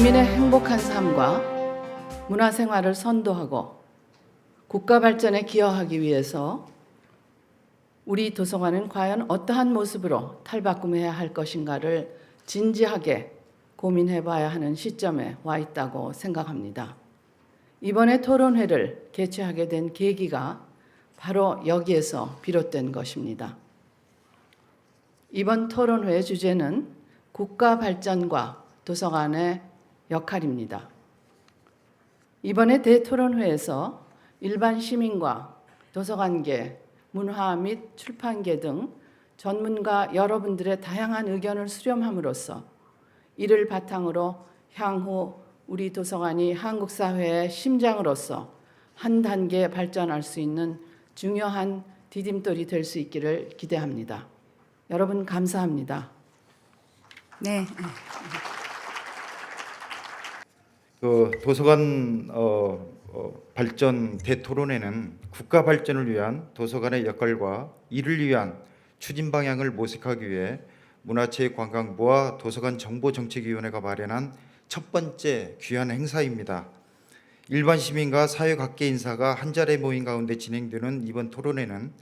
국민의 행복한 삶과 문화생활을 선도하고 국가 발전에 기여하기 위해서 우리 도서관은 과연 어떠한 모습으로 탈바꿈해야 할 것인가를 진지하게 고민해봐야 하는 시점에 와 있다고 생각합니다. 이번에 토론회를 개최하게 된 계기가 바로 여기에서 비롯된 것입니다. 이번 토론회의 주제는 국가 발전과 도서관의 역할입니다. 이번에 대토론회에서 일반 시민과 도서관계, 문화 및 출판계 등 전문가 여러분들의 다양한 의견을 수렴함으로써 이를 바탕으로 향후 우리 도서관이 한국 사회의 심장으로서 한 단계 발전할 수 있는 중요한 디딤돌이 될 수 있기를 기대합니다. 여러분 감사합니다. 네. 도서관 발전 대토론회는 국가 발전을 위한 도서관의 역할과 이를 위한 추진 방향을 모색하기 위해 문화체육관광부와 도서관정보정책위원회가 마련한 첫 번째 귀한 행사입니다. 일반 시민과 사회각계 인사가 한자리에 모인 가운데 진행되는 이번 토론회는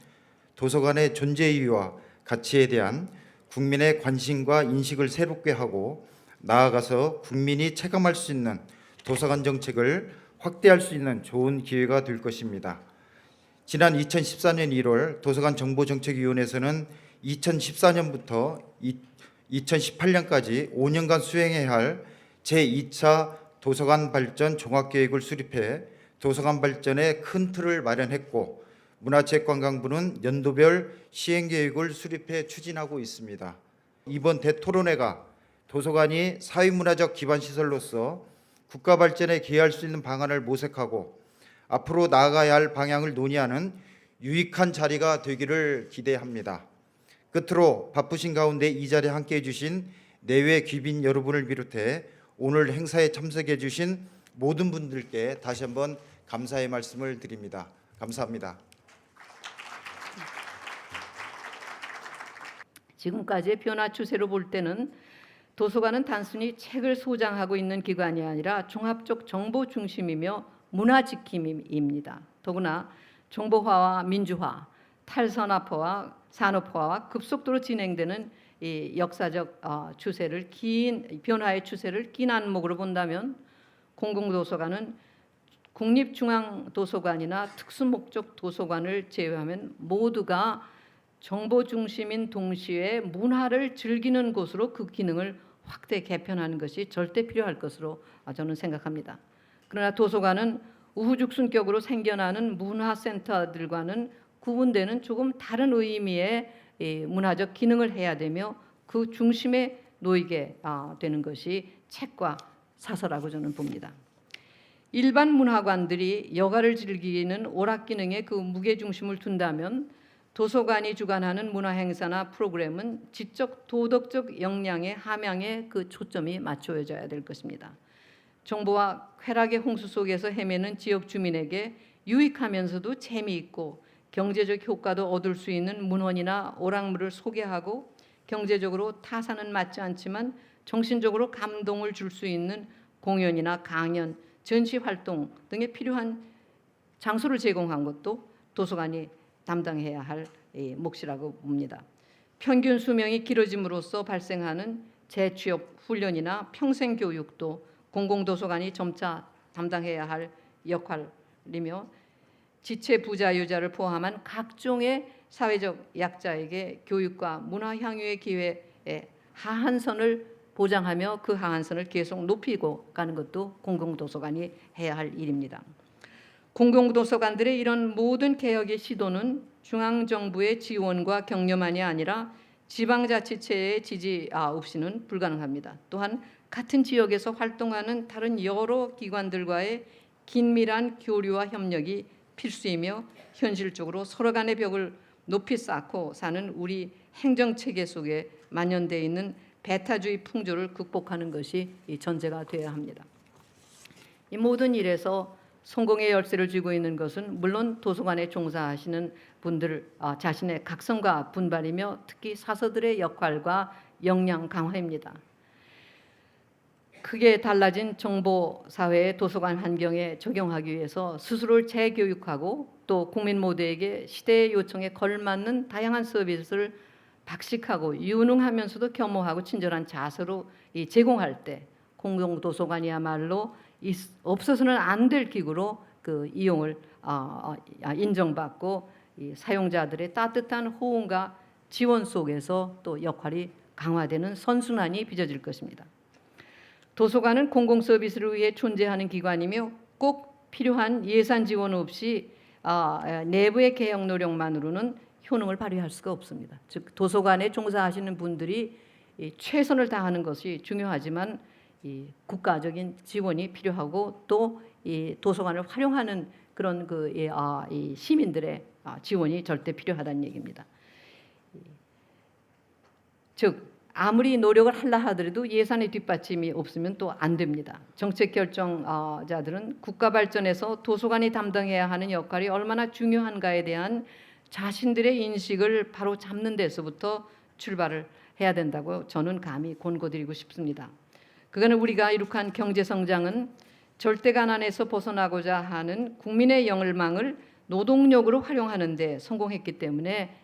도서관의 존재 이유와 가치에 대한 국민의 관심과 인식을 새롭게 하고 나아가서 국민이 체감할 수 있는 도서관 정책을 확대할 수 있는 좋은 기회가 될 것입니다. 지난 2014년 1월 도서관정보정책위원회에서는 2014년부터 2018년까지 5년간 수행해야 할 제2차 도서관 발전 종합계획을 수립해 도서관 발전의 큰 틀을 마련했고 문화체육관광부는 연도별 시행계획을 수립해 추진하고 있습니다. 이번 대토론회가 도서관이 사회문화적 기반시설로서 국가 발전에 기여할 수 있는 방안을 모색하고 앞으로 나아가야 할 방향을 논의하는 유익한 자리가 되기를 기대합니다. 끝으로 바쁘신 가운데 이 자리에 함께해 주신 내외 귀빈 여러분을 비롯해 오늘 행사에 참석해 주신 모든 분들께 다시 한번 감사의 말씀을 드립니다. 감사합니다. 지금까지의 변화 추세로 볼 때는 도서관은 단순히 책을 소장하고 있는 기관이 아니라 종합적 정보 중심이며 문화 지킴입니다. 더구나 정보화와 민주화, 탈산업화와 산업화와 급속도로 진행되는 이 역사적 추세를 변화의 추세를 긴 안목으로 본다면 공공도서관은 국립중앙도서관이나 특수목적 도서관을 제외하면 모두가 정보 중심인 동시에 문화를 즐기는 곳으로 그 기능을 확대 개편하는 것이 절대 필요할 것으로 저는 생각합니다. 그러나 도서관은 우후죽순격으로 생겨나는 문화센터들과는 구분되는 조금 다른 의미의 문화적 기능을 해야 되며 그 중심에 놓이게 되는 것이 책과 사서라고 저는 봅니다. 일반 문화관들이 여가를 즐기는 오락기능에 그 무게중심을 둔다면 도서관이 주관하는 문화행사나 프로그램은 지적 도덕적 역량의 함양에 그 초점이 맞춰져야 될 것입니다. 정보와 쾌락의 홍수 속에서 헤매는 지역 주민에게 유익하면서도 재미있고 경제적 효과도 얻을 수 있는 문헌이나 오락물을 소개하고 경제적으로 타산은 맞지 않지만 정신적으로 감동을 줄 수 있는 공연이나 강연, 전시활동 등에 필요한 장소를 제공한 것도 도서관이 담당해야 할 몫이라고 봅니다. 평균 수명이 길어짐으로써 발생하는 재취업 훈련이나 평생 교육도 공공도서관이 점차 담당해야 할 역할이며 지체 부자유자를 포함한 각종의 사회적 약자에게 교육과 문화 향유의 기회의 하한선을 보장하며 그 하한선을 계속 높이고 가는 것도 공공도서관이 해야 할 일입니다. 공공도서관들의 이런 모든 개혁의 시도는 중앙정부의 지원과 격려만이 아니라 지방자치체의 지지 없이는 불가능합니다. 또한 같은 지역에서 활동하는 다른 여러 기관들과의 긴밀한 교류와 협력이 필수이며 현실적으로 서로 간의 벽을 높이 쌓고 사는 우리 행정체계 속에 만연되어 있는 배타주의 풍조를 극복하는 것이 전제가 되어야 합니다. 이 모든 일에서 성공의 열쇠를 쥐고 있는 것은 물론 도서관에 종사하시는 분들 자신의 각성과 분발이며 특히 사서들의 역할과 역량 강화입니다. 크게 달라진 정보 사회의 도서관 환경에 적용하기 위해서 스스로를 재교육하고 또 국민 모두에게 시대의 요청에 걸맞는 다양한 서비스를 박식하고 유능하면서도 겸허하고 친절한 자세로 제공할 때 공동도서관이야말로 없어서는 안 될 기구로 그 이용을 인정받고 이 사용자들의 따뜻한 호응과 지원 속에서 또 역할이 강화되는 선순환이 빚어질 것입니다. 도서관은 공공 서비스를 위해 존재하는 기관이며 꼭 필요한 예산 지원 없이 내부의 개혁 노력만으로는 효능을 발휘할 수가 없습니다. 즉 도서관에 종사하시는 분들이 최선을 다하는 것이 중요하지만 이 국가적인 지원이 필요하고 또 이 도서관을 활용하는 그런 이 시민들의 지원이 절대 필요하다는 얘기입니다. 즉 아무리 노력을 하려 하더라도 예산의 뒷받침이 없으면 또 안 됩니다. 정책 결정자들은 국가 발전에서 도서관이 담당해야 하는 역할이 얼마나 중요한가에 대한 자신들의 인식을 바로 잡는 데서부터 출발을 해야 된다고 저는 감히 권고드리고 싶습니다. 그거는 우리가 이룩한 경제 성장은 절대 가난에서 벗어나고자 하는 국민의 열망을 노동력으로 활용하는 데 성공했기 때문에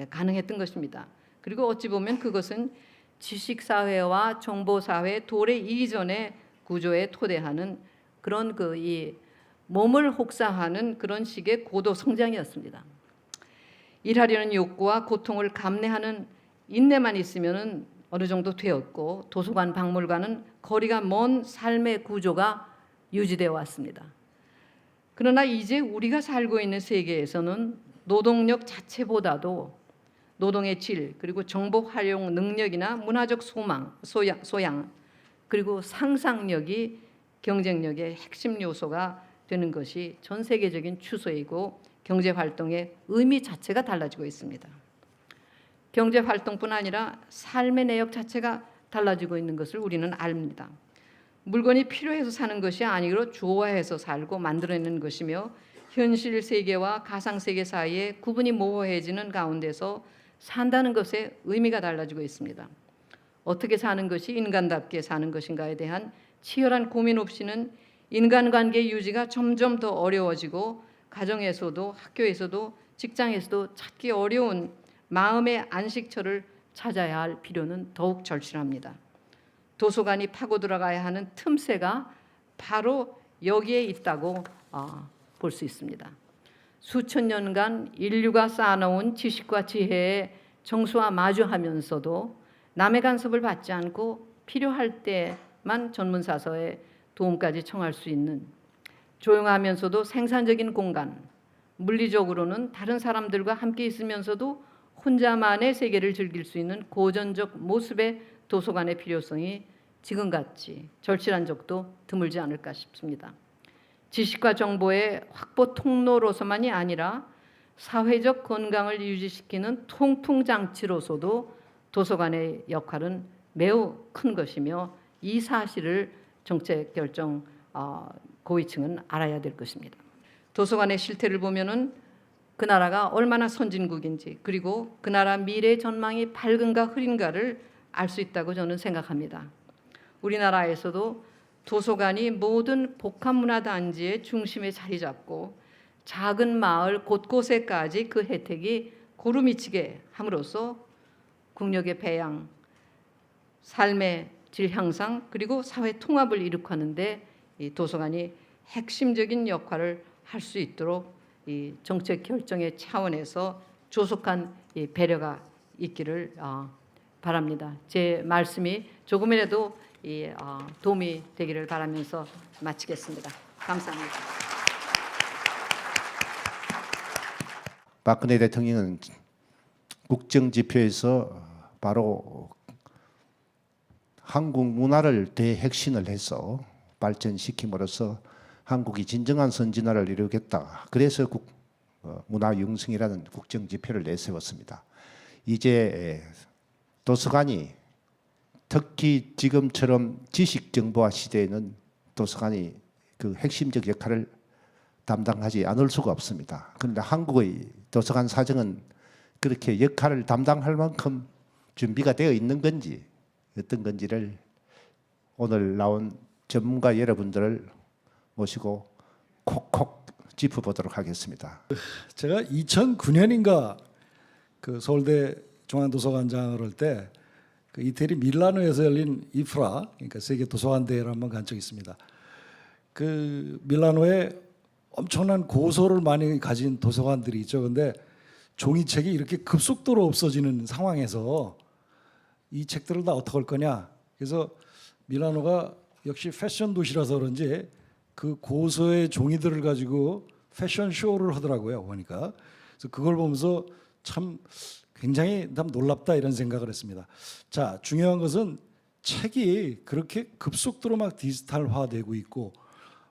가능했던 것입니다. 그리고 어찌 보면 그것은 지식사회와 정보사회 도래 이전의 구조에 토대하는 그런 이 몸을 혹사하는 그런 식의 고도 성장이었습니다. 일하려는 욕구와 고통을 감내하는 인내만 있으면은 어느 정도 되었고 도서관, 박물관은 거리가 먼 삶의 구조가 유지되어 왔습니다. 그러나 이제 우리가 살고 있는 세계에서는 노동력 자체보다도 노동의 질 그리고 정보 활용 능력이나 문화적 소양 그리고 상상력이 경쟁력의 핵심 요소가 되는 것이 전 세계적인 추세이고 경제 활동의 의미 자체가 달라지고 있습니다. 경제 활동뿐 아니라 삶의 내역 자체가 달라지고 있는 것을 우리는 압니다. 물건이 필요해서 사는 것이 아니고 좋아해서 살고 만들어내는 것이며 현실 세계와 가상 세계 사이에 구분이 모호해지는 가운데서 산다는 것에 의미가 달라지고 있습니다. 어떻게 사는 것이 인간답게 사는 것인가에 대한 치열한 고민 없이는 인간관계 유지가 점점 더 어려워지고 가정에서도 학교에서도 직장에서도 찾기 어려운 마음의 안식처를 찾아야 할 필요는 더욱 절실합니다. 도서관이 파고 들어가야 하는 틈새가 바로 여기에 있다고 볼 수 있습니다. 수천 년간 인류가 쌓아놓은 지식과 지혜의 정수와 마주하면서도 남의 간섭을 받지 않고 필요할 때만 전문사서에 도움까지 청할 수 있는 조용하면서도 생산적인 공간, 물리적으로는 다른 사람들과 함께 있으면서도 혼자만의 세계를 즐길 수 있는 고전적 모습의 도서관의 필요성이 지금같이 절실한 적도 드물지 않을까 싶습니다. 지식과 정보의 확보 통로로서만이 아니라 사회적 건강을 유지시키는 통풍장치로서도 도서관의 역할은 매우 큰 것이며 이 사실을 정책 결정 고위층은 알아야 될 것입니다. 도서관의 실태를 보면은 그 나라가 얼마나 선진국인지 그리고 그 나라 미래 전망이 밝은가 흐린가를 알 수 있다고 저는 생각합니다. 우리나라에서도 도서관이 모든 복합문화단지의 중심에 자리 잡고 작은 마을 곳곳에까지 그 혜택이 고루 미치게 함으로써 국력의 배양, 삶의 질 향상 그리고 사회 통합을 이룩하는데 이 도서관이 핵심적인 역할을 할 수 있도록 이 정책 결정의 차원에서 조속한 이 배려가 있기를 바랍니다. 제 말씀이 조금이라도 도움이 되기를 바라면서 마치겠습니다. 감사합니다. 박근혜 대통령은 국정지표에서 바로 한국 문화를 대혁신을 해서 발전시킴으로써 한국이 진정한 선진화를 이루겠다. 그래서 문화융성이라는 국정지표를 내세웠습니다. 이제 도서관이 특히 지금처럼 지식정보화 시대에는 도서관이 그 핵심적 역할을 담당하지 않을 수가 없습니다. 그런데 한국의 도서관 사정은 그렇게 역할을 담당할 만큼 준비가 되어 있는 건지 어떤 건지를 오늘 나온 전문가 여러분들을 모시고 콕콕 짚어보도록 하겠습니다. 제가 2009년인가 그 서울대 중앙도서관장을 할 때 그 이태리 밀라노에서 열린 이프라, 그러니까 세계 도서관 대회를 한번 간 적이 있습니다. 그 밀라노에 엄청난 고소를 많이 가진 도서관들이 있죠. 근데 종이책이 이렇게 급속도로 없어지는 상황에서 이 책들을 다 어떻게 할 거냐. 그래서 밀라노가 역시 패션 도시라서 그런지 그 고소의 종이들을 가지고 패션 쇼를 하더라고요. 보니까. 그래서 그걸 보면서 참 굉장히 참 놀랍다 이런 생각을 했습니다. 자, 중요한 것은 책이 그렇게 급속도로 막 디지털화되고 있고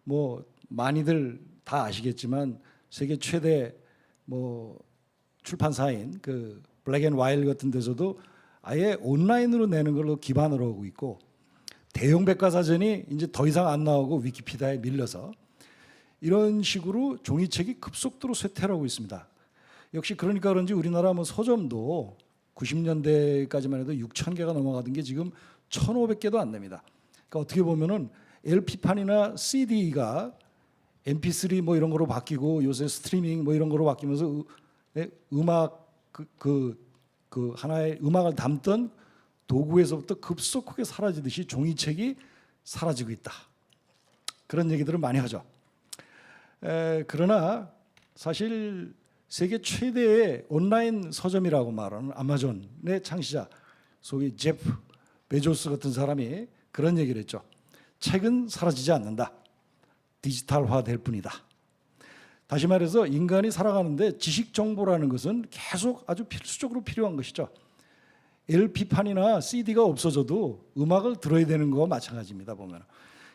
뭐 많이들 다 아시겠지만 세계 최대 뭐 출판사인 그 블랙 앤 와일드 같은 데서도 아예 온라인으로 내는 걸로 기반으로 하고 있고 대형 백과사전이 이제 더 이상 안 나오고 위키피디아에 밀려서 이런 식으로 종이책이 급속도로 쇠퇴하고 있습니다. 역시 그러니까 그런지 우리나라 뭐 서점도 90년대까지만 해도 6,000개가 넘어가던 게 지금 1,500개도 안 됩니다. 그러니까 어떻게 보면은 LP판이나 CD가 MP3 뭐 이런 거로 바뀌고 요새 스트리밍 뭐 이런 거로 바뀌면서 음악 그 하나의 음악을 담던 도구에서부터 급속하게 사라지듯이 종이책이 사라지고 있다. 그런 얘기들을 많이 하죠. 그러나 사실 세계 최대의 온라인 서점이라고 말하는 아마존의 창시자 소위 제프 베조스 같은 사람이 그런 얘기를 했죠. 책은 사라지지 않는다. 디지털화될 뿐이다. 다시 말해서 인간이 살아가는데 지식 정보라는 것은 계속 아주 필수적으로 필요한 것이죠. LP판이나 CD가 없어져도 음악을 들어야 되는 거와 마찬가지입니다. 보면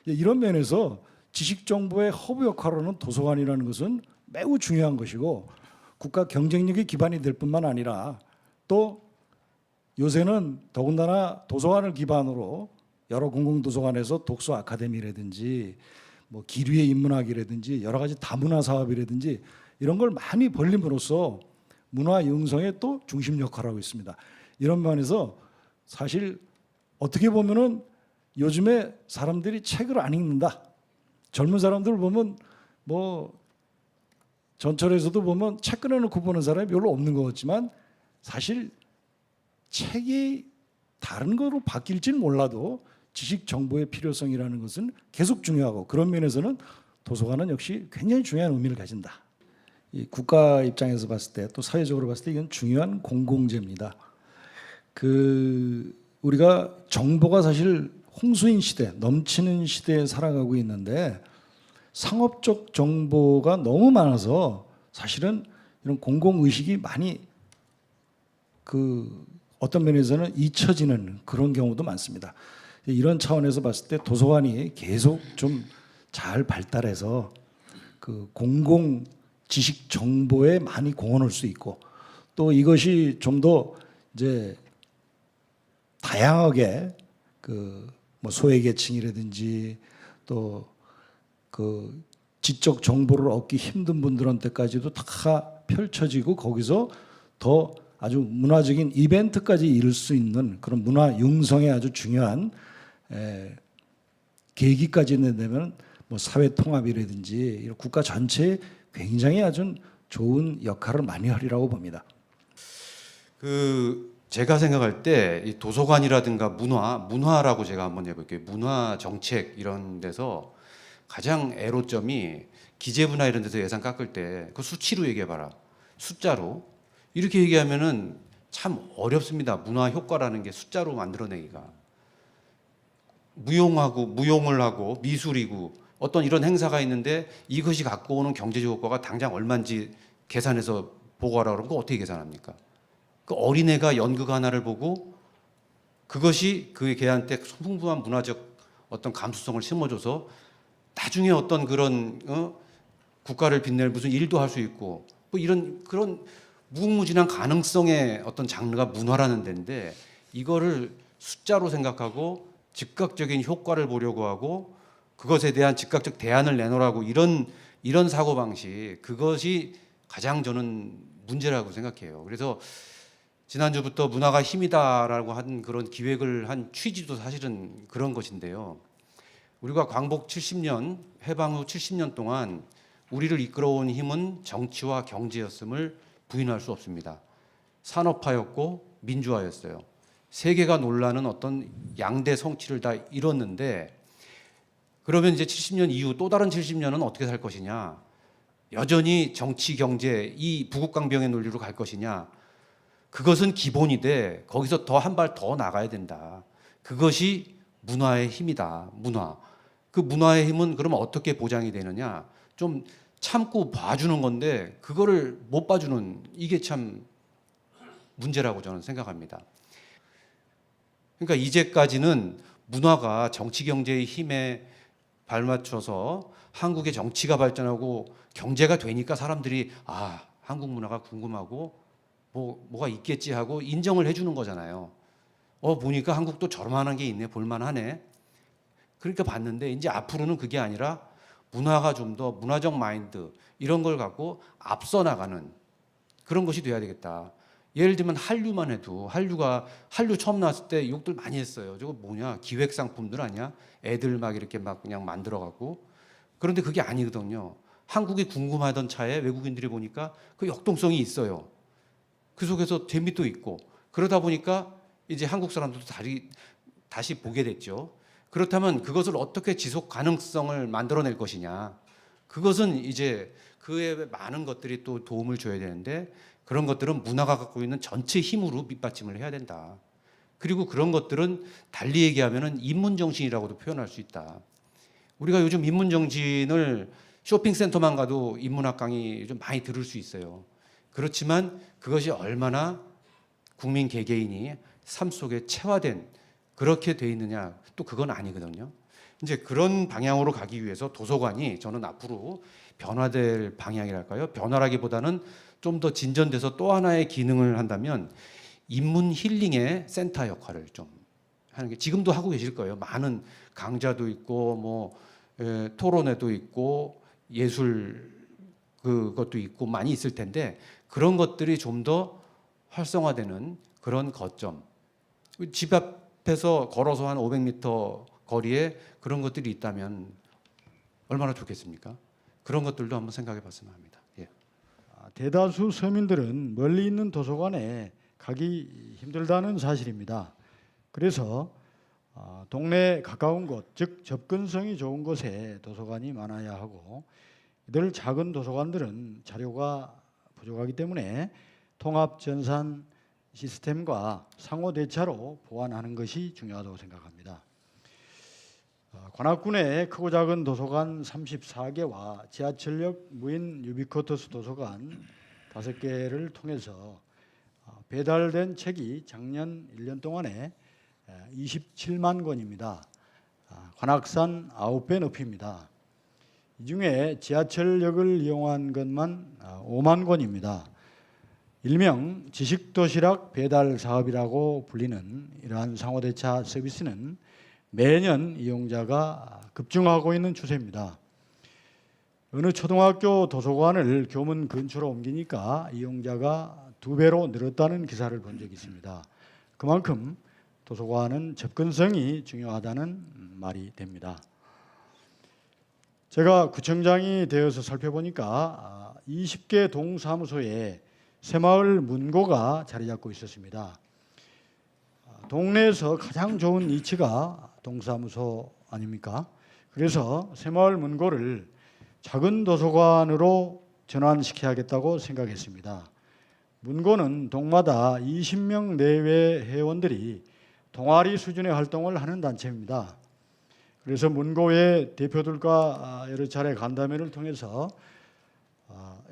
이런 면에서 지식 정보의 허브 역할로는 도서관이라는 것은 매우 중요한 것이고 국가 경쟁력의 기반이 될 뿐만 아니라 또 요새는 더군다나 도서관을 기반으로 여러 공공도서관에서 독서 아카데미라든지 뭐 기류의 인문학이라든지 여러 가지 다문화 사업이라든지 이런 걸 많이 벌림으로써 문화 융성의 또 중심 역할을 하고 있습니다. 이런 면에서 사실 어떻게 보면은 요즘에 사람들이 책을 안 읽는다. 젊은 사람들 보면 뭐 전철에서도 보면 책 꺼내놓고 보는 사람이 별로 없는 것 같지만 사실 책이 다른 거로 바뀔지는 몰라도 지식 정보의 필요성이라는 것은 계속 중요하고 그런 면에서는 도서관은 역시 굉장히 중요한 의미를 가진다. 이 국가 입장에서 봤을 때 또 사회적으로 봤을 때 이건 중요한 공공재입니다. 우리가 정보가 사실 홍수인 시대, 넘치는 시대에 살아가고 있는데 상업적 정보가 너무 많아서 사실은 이런 공공의식이 많이 어떤 면에서는 잊혀지는 그런 경우도 많습니다. 이런 차원에서 봤을 때 도서관이 계속 좀 잘 발달해서 그 공공 지식 정보에 많이 공헌할 수 있고 또 이것이 좀 더 이제 다양하게 뭐 소외계층이라든지 또 지적 정보를 얻기 힘든 분들한테까지도 다 펼쳐지고 거기서 더 아주 문화적인 이벤트까지 이룰 수 있는 그런 문화 융성의 아주 중요한 계기까지 내면 뭐 사회 통합이라든지 이런 국가 전체에 굉장히 아주 좋은 역할을 많이 하리라고 봅니다. 제가 생각할 때 이 도서관이라든가 문화라고 제가 한번 해볼게요. 문화 정책 이런 데서 가장 애로점이 기재부나 이런 데서 예산 깎을 때 그 수치로 얘기해봐라. 숫자로. 이렇게 얘기하면은 참 어렵습니다. 문화 효과라는 게 숫자로 만들어내기가. 무용을 하고 미술이고 어떤 이런 행사가 있는데 이것이 갖고 오는 경제적 효과가 당장 얼마인지 계산해서 보고하라 그러면 그거 어떻게 계산합니까? 그 어린애가 연극 하나를 보고 그것이 그 걔한테 풍부한 문화적 어떤 감수성을 심어줘서 나중에 어떤 그런 국가를 빛낼 무슨 일도 할 수 있고 뭐 이런 그런 무궁무진한 가능성의 어떤 장르가 문화라는 데인데 이거를 숫자로 생각하고 즉각적인 효과를 보려고 하고 그것에 대한 즉각적 대안을 내놓으라고 이런 사고방식 그것이 가장 저는 문제라고 생각해요. 그래서 지난주부터 문화가 힘이다라고 한 그런 기획을 한 취지도 사실은 그런 것인데요. 우리가 광복 70년, 해방 후 70년 동안 우리를 이끌어온 힘은 정치와 경제였음을 부인할 수 없습니다. 산업화였고 민주화였어요. 세계가 놀라는 어떤 양대 성취를 다 이뤘는데, 그러면 이제 70년 이후 또 다른 70년은 어떻게 살 것이냐? 여전히 정치, 경제 이 부국강병의 논리로 갈 것이냐? 그것은 기본이 돼. 거기서 더 한 발 더 나가야 된다. 그것이 문화의 힘이다. 문화. 그 문화의 힘은 그러면 어떻게 보장이 되느냐? 좀 참고 봐주는 건데 그거를 못 봐주는, 이게 참 문제라고 저는 생각합니다. 그러니까 이제까지는 문화가 정치 경제의 힘에 발맞춰서 한국의 정치가 발전하고 경제가 되니까 사람들이 한국 문화가 궁금하고 뭐가 있겠지 하고 인정을 해주는 거잖아요. 보니까 한국도 저만한 게 있네, 볼만하네. 그러니까 봤는데 이제 앞으로는 그게 아니라 문화가 좀 더 문화적 마인드 이런 걸 갖고 앞서 나가는 그런 것이 돼야 되겠다. 예를 들면 한류만 해도 한류 처음 나왔을 때 욕들 많이 했어요. 저거 뭐냐, 기획 상품들 아니야? 애들 막 이렇게 막 그냥 만들어 갖고. 그런데 그게 아니거든요. 한국이 궁금하던 차에 외국인들이 보니까 그 역동성이 있어요. 그 속에서 재미도 있고, 그러다 보니까 이제 한국 사람들도 다시 보게 됐죠. 그렇다면 그것을 어떻게 지속 가능성을 만들어낼 것이냐, 그것은 이제 그 외에 많은 것들이 또 도움을 줘야 되는데, 그런 것들은 문화가 갖고 있는 전체 힘으로 밑받침을 해야 된다. 그리고 그런 것들은 달리 얘기하면은 인문정신이라고도 표현할 수 있다. 우리가 요즘 인문정신을 쇼핑센터만 가도 인문학 강의 좀 많이 들을 수 있어요. 그렇지만 그것이 얼마나 국민 개개인이 삶 속에 체화된, 그렇게 돼 있느냐, 또 그건 아니거든요. 이제 그런 방향으로 가기 위해서 도서관이 저는 앞으로 변화될 방향이랄까요? 변화라기보다는 좀 더 진전돼서 또 하나의 기능을 한다면 인문 힐링의 센터 역할을 좀 하는 게, 지금도 하고 계실 거예요. 많은 강좌도 있고 토론회도 있고 예술 그것도 있고 많이 있을 텐데, 그런 것들이 좀 더 활성화되는 그런 거점. 집 앞에서 걸어서 한 500m 거리에 그런 것들이 있다면 얼마나 좋겠습니까? 그런 것들도 한번 생각해 봤으면 합니다. 예. 대다수 서민들은 멀리 있는 도서관에 가기 힘들다는 사실입니다. 그래서 동네 가까운 곳, 즉 접근성이 좋은 곳에 도서관이 많아야 하고, 이들 작은 도서관들은 자료가 부족하기 때문에 통합 전산 시스템과 상호 대차로 보완하는 것이 중요하다고 생각합니다. 관악군의 크고 작은 도서관 34개와 지하철역 무인 유비쿼터스 도서관 5개를 통해서 배달된 책이 작년 1년 동안에 27만 권입니다. 관악산 9배 높이입니다. 이 중에 지하철역을 이용한 것만 5만 권입니다. 일명 지식도시락 배달 사업이라고 불리는 이러한 상호대차 서비스는 매년 이용자가 급증하고 있는 추세입니다. 어느 초등학교 도서관을 교문 근처로 옮기니까 이용자가 2배로 늘었다는 기사를 본 적이 있습니다. 그만큼 도서관은 접근성이 중요하다는 말이 됩니다. 제가 구청장이 되어서 살펴보니까 20개 동사무소에 새마을 문고가 자리 잡고 있었습니다. 동네에서 가장 좋은 위치가 동사무소 아닙니까? 그래서 새마을 문고를 작은 도서관으로 전환시켜야겠다고 생각했습니다. 문고는 동마다 20명 내외 회원들이 동아리 수준의 활동을 하는 단체입니다. 그래서 문고의 대표들과 여러 차례 간담회를 통해서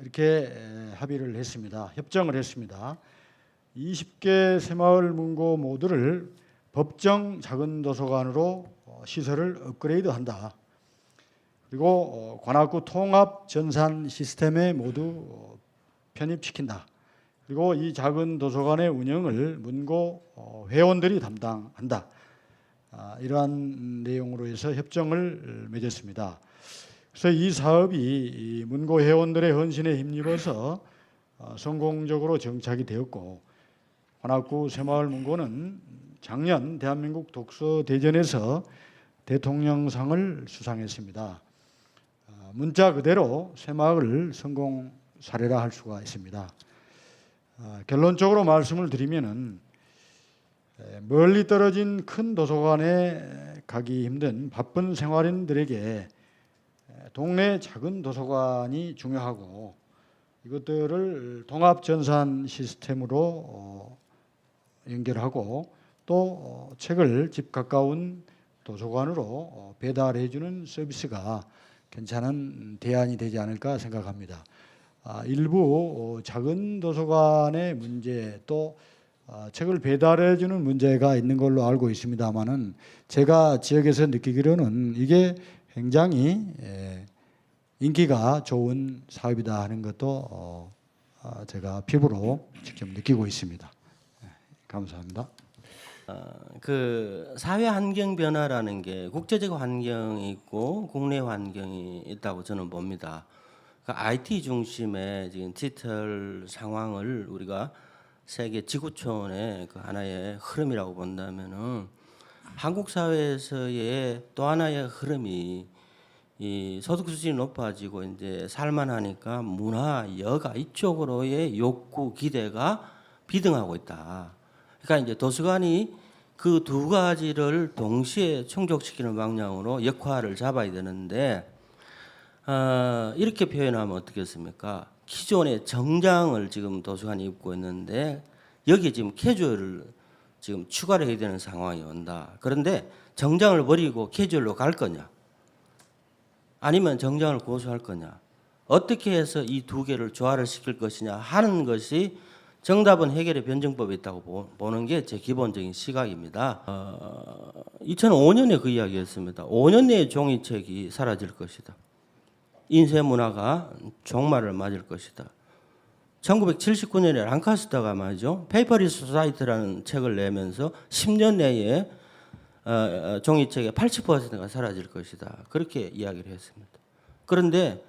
이렇게 합의를 했습니다. 협정을 했습니다. 20개 새마을 문고 모두를 법정 작은 도서관으로 시설을 업그레이드한다. 그리고 관악구 통합 전산 시스템에 모두 편입시킨다. 그리고 이 작은 도서관의 운영을 문고 회원들이 담당한다. 이러한 내용으로 해서 협정을 맺었습니다. 그래서 이 사업이 문고 회원들의 헌신에 힘입어서 성공적으로 정착이 되었고, 관악구 새마을문고는 작년 대한민국 독서대전에서 대통령상을 수상했습니다. 문자 그대로 새마을 성공 사례라 할 수가 있습니다. 결론적으로 말씀을 드리면은 멀리 떨어진 큰 도서관에 가기 힘든 바쁜 생활인들에게 동네 작은 도서관이 중요하고 이것들을 통합 전산 시스템으로 연결하고 또 책을 집 가까운 도서관으로 배달해주는 서비스가 괜찮은 대안이 되지 않을까 생각합니다. 일부 작은 도서관의 문제 또 책을 배달해주는 문제가 있는 걸로 알고 있습니다만은 제가 지역에서 느끼기로는 이게 굉장히 인기가 좋은 사업이다 하는 것도 제가 피부로 직접 느끼고 있습니다. 감사합니다. 그 사회 환경 변화라는 게 국제적 환경이 있고 국내 환경이 있다고 저는 봅니다. 그 IT 중심의 지금 디지털 상황을 우리가 세계 지구촌의 그 하나의 흐름이라고 본다면은 한국 사회에서의 또 하나의 흐름이 이 소득 수준이 높아지고 이제 살만하니까 문화, 여가 이쪽으로의 욕구, 기대가 비등하고 있다. 그러니까 이제 도서관이 그 두 가지를 동시에 충족시키는 방향으로 역할을 잡아야 되는데 이렇게 표현하면 어떻겠습니까? 기존의 정장을 지금 도서관이 입고 있는데 여기에 지금 캐주얼을 지금 추가를 해야 되는 상황이 온다. 그런데 정장을 버리고 캐주얼로 갈 거냐? 아니면 정장을 고수할 거냐? 어떻게 해서 이 두 개를 조화를 시킬 것이냐 하는 것이 정답은 해결의 변증법이 있다고 보는 게 제 기본적인 시각입니다. 2005년에 그 이야기였습니다. 5년 내에 종이책이 사라질 것이다. 인쇄 문화가 종말을 맞을 것이다. 1979년에 랑카스터가 말이죠. 페이퍼리스 소사이티라는 책을 내면서 10년 내에 종이책의 80%가 사라질 것이다. 그렇게 이야기를 했습니다. 그런데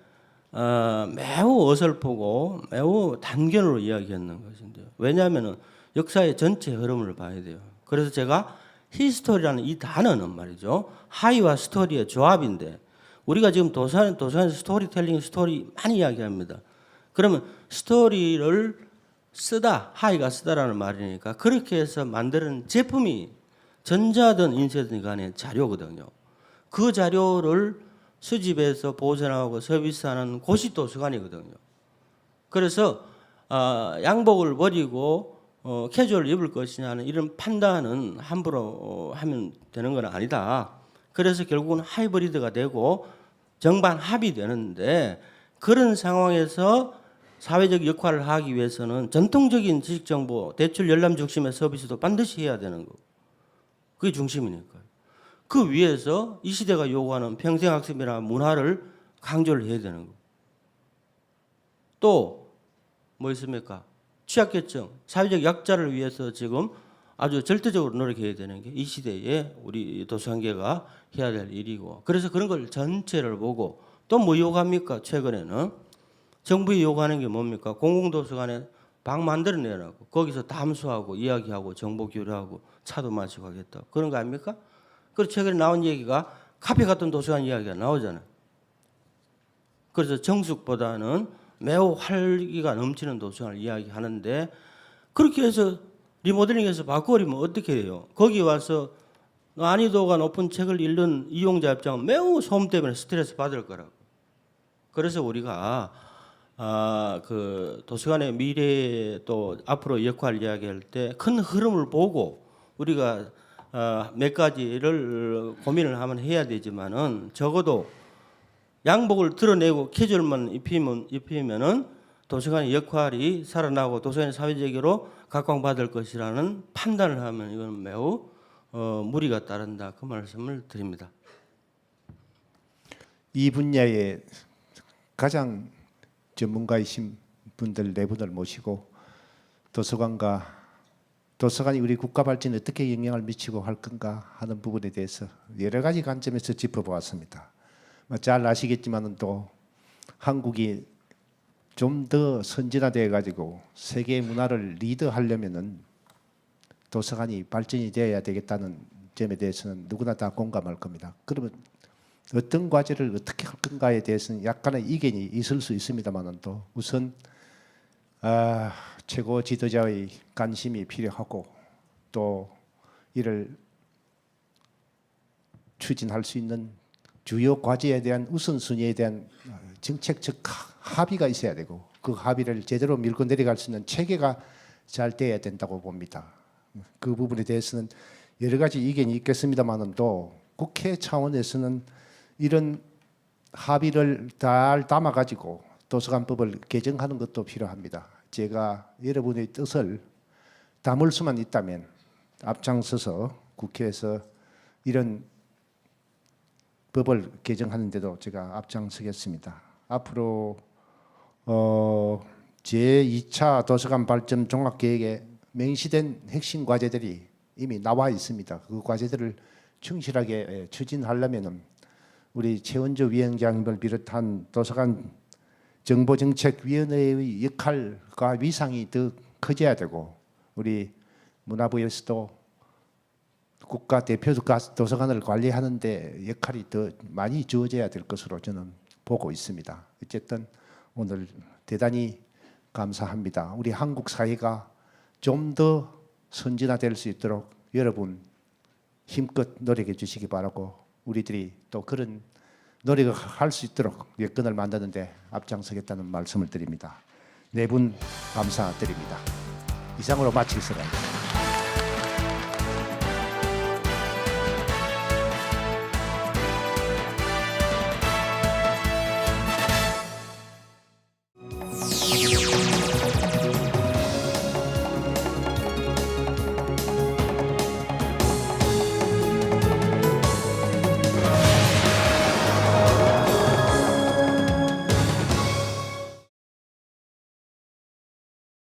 매우 어설프고 매우 단견으로 이야기했는 것인데요. 왜냐하면 역사의 전체 흐름을 봐야 돼요. 그래서 제가 히스토리라는 이 단어는 말이죠. 하이와 스토리의 조합인데 우리가 지금 도서관에서 스토리텔링, 스토리 많이 이야기합니다. 그러면 스토리를 쓰다, 하이가 쓰다라는 말이니까 그렇게 해서 만드는 제품이 전자든 인쇄든 간에 자료거든요. 그 자료를 수집해서 보존하고 서비스하는 곳이 도서관이거든요. 그래서 양복을 버리고 캐주얼을 입을 것이냐는 이런 판단은 함부로 하면 되는 건 아니다. 그래서 결국은 하이브리드가 되고 정반 합이 되는데 그런 상황에서 사회적 역할을 하기 위해서는 전통적인 지식정보, 대출 열람 중심의 서비스도 반드시 해야 되는 거고 그게 중심이니까요. 그 위에서 이 시대가 요구하는 평생학습이나 문화를 강조를 해야 되는 거고 또 뭐 있습니까? 취약계층, 사회적 약자를 위해서 지금 아주 절대적으로 노력해야 되는 게 이 시대에 우리 도서관계가 해야 될 일이고 그래서 그런 걸 전체를 보고 또 뭐 요구합니까? 최근에는 정부에 요구하는 게 뭡니까? 공공도서관에 방 만들어내라고 거기서 담수하고 이야기하고 정보 교류하고 차도 마시고 하겠다. 그런 거 아닙니까? 그리고 최근에 나온 얘기가 카페 같은 도서관 이야기가 나오잖아요. 그래서 정숙보다는 매우 활기가 넘치는 도서관을 이야기하는데 그렇게 해서 리모델링해서 바꿔버리면 어떻게 해요? 거기 와서 난이도가 높은 책을 읽는 이용자 입장은 매우 소음 때문에 스트레스 받을 거라고. 그래서 우리가 그 도서관의 미래 또 앞으로 역할을 이야기할 때 큰 흐름을 보고 우리가 몇 가지를 고민을 하면 해야 되지만은 적어도 양복을 드러내고 캐주얼만 입히면은 도서관의 역할이 살아나고 도서관의 사회적으로 각광받을 것이라는 판단을 하면 이건 매우 무리가 따른다. 그 말씀을 드립니다. 이 분야에 가장 전문가이신 분들 네 분을 모시고 도서관이 우리 국가 발전에 어떻게 영향을 미치고 할 건가 하는 부분에 대해서 여러 가지 관점에서 짚어보았습니다. 잘 아시겠지만은 또 한국이 좀 더 선진화되어 가지고 세계 문화를 리드하려면은 도서관이 발전이 되어야 되겠다는 점에 대해서는 누구나 다 공감할 겁니다. 그러면 어떤 과제를 어떻게 할 건가에 대해서는 약간의 이견이 있을 수 있습니다만은 또 우선 최고 지도자의 관심이 필요하고 또 이를 추진할 수 있는 주요 과제에 대한 우선순위에 대한 정책적 합의가 있어야 되고 그 합의를 제대로 밀고 내려갈 수 있는 체계가 잘 돼야 된다고 봅니다. 그 부분에 대해서는 여러 가지 이견이 있겠습니다만은 또 국회 차원에서는 이런 합의를 잘 담아가지고 도서관법을 개정하는 것도 필요합니다. 제가 여러분의 뜻을 담을 수만 있다면 앞장서서 국회에서 이런 법을 개정하는 데도 제가 앞장서겠습니다. 앞으로 제2차 도서관 발전 종합계획에 명시된 핵심 과제들이 이미 나와 있습니다. 그 과제들을 충실하게 추진하려면 우리 최원조 위원장님을 비롯한 도서관 정보정책위원회의 역할과 위상이 더 커져야 되고 우리 문화부에서도 국가 대표 도서관을 관리하는 데 역할이 더 많이 주어져야 될 것으로 저는 보고 있습니다. 어쨌든 오늘 대단히 감사합니다. 우리 한국 사회가 좀 더 선진화될 수 있도록 여러분 힘껏 노력해 주시기 바라고 우리들이 또 그런 노력을 할 수 있도록 여건을 만드는 데 앞장서겠다는 말씀을 드립니다. 네 분 감사드립니다. 이상으로 마치겠습니다.